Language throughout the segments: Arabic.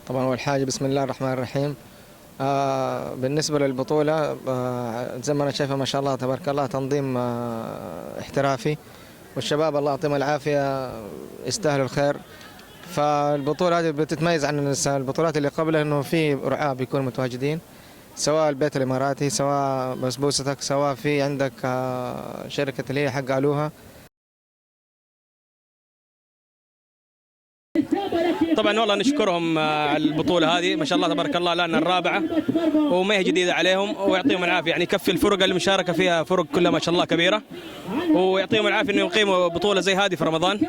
طبعا أول حاجة بسم الله الرحمن الرحيم. بالنسبة للبطولة زي ما أنا شايفة ما شاء الله تبارك الله تنظيم احترافي، والشباب الله يعطيهم العافية يستاهلوا الخير. فالبطولة هذه بتتميز عن البطولات اللي قبلها إنه في رعاة بيكونوا متواجدين، سواء البيت الإماراتي سواء بسبوستك سواء في عندك شركة اللي هي حق ألوها. طبعا والله نشكرهم على البطوله هذه ما شاء الله تبارك الله لنا الرابعه وما هي جديده عليهم، ويعطيهم العافيه يعني يكفي الفرق المشاركه فيها فرق كلها ما شاء الله كبيره، ويعطيهم العافيه انه يقيموا بطوله زي هذه في رمضان.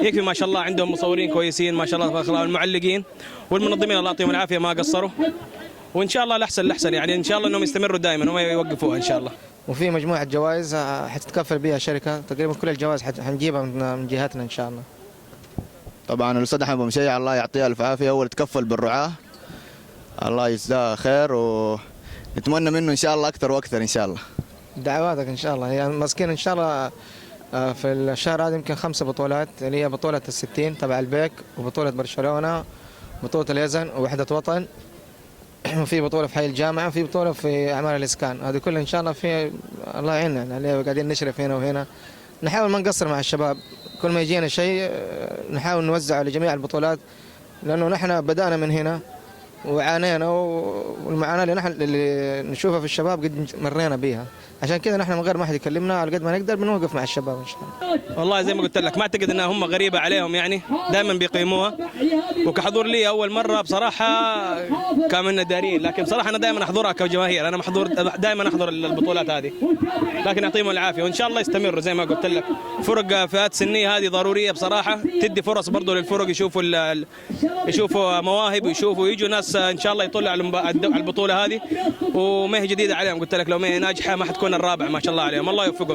يكفي ما شاء الله عندهم مصورين كويسين ما شاء الله تبارك الله، المعلقين والمنظمين الله يعطيهم العافيه ما قصروا، وان شاء الله الاحسن الاحسن يعني ان شاء الله انهم يستمروا دائما وما يوقفوها ان شاء الله. وفي مجموعة جوائز حتتكفل بها الشركة، تقريبا كل الجوائز حنجيبها من جهتنا إن شاء الله. طبعا الاستاذ احمد مشيع الله يعطيه الف عافيه، هو اللي تكفل بالرعاه، الله يجزاه خير ونتمنى منه ان شاء الله اكثر واكثر ان شاء الله. دعواتك ان شاء الله، يعني ماسكين ان شاء الله في الشهر هذا يمكن 5 بطولات اللي هي بطولة ال60 تبع البيك، وبطولة برشلونة، بطولة اليزن، ووحدة وطن، وفي بطولة في حي الجامعة، وفي بطولة في أعمال الإسكان. هذه كلها إن شاء الله في الله يعيننا يعني قاعدين نشرف هنا وهنا، نحاول ما نقصر مع الشباب، كل ما يجينا شيء نحاول نوزعه لجميع البطولات، لأنه نحن بدأنا من هنا وعانينا، والمعاناة اللي نحن اللي نشوفها في الشباب قد مرينا بيها، عشان كذا نحن من غير ما حد يكلمنا على قد ما نقدر بنوقف مع الشباب ان شاء الله. والله زي ما قلت لك ما اعتقد انها هم غريبه عليهم، يعني دائما بيقيموها، وكحضور لي اول مره بصراحه كان دارين، لكن بصراحه انا دائما احضرها كجماهير، انا محضور دائما احضر البطولات هذه، لكن يعطيهم العافيه وان شاء الله يستمروا زي ما قلت لك. فرق فئات سنيه هذه ضروريه بصراحه، تدي فرص برضه للفرق يشوفوا مواهب ويشوفوا يجوا ناس ان شاء الله يطلعوا على البطوله هذه، وما هي جديده عليهم، قلت لك لو ما هي ناجحه ما حتكون الرابع ما شاء الله عليهم، الله يوفقهم.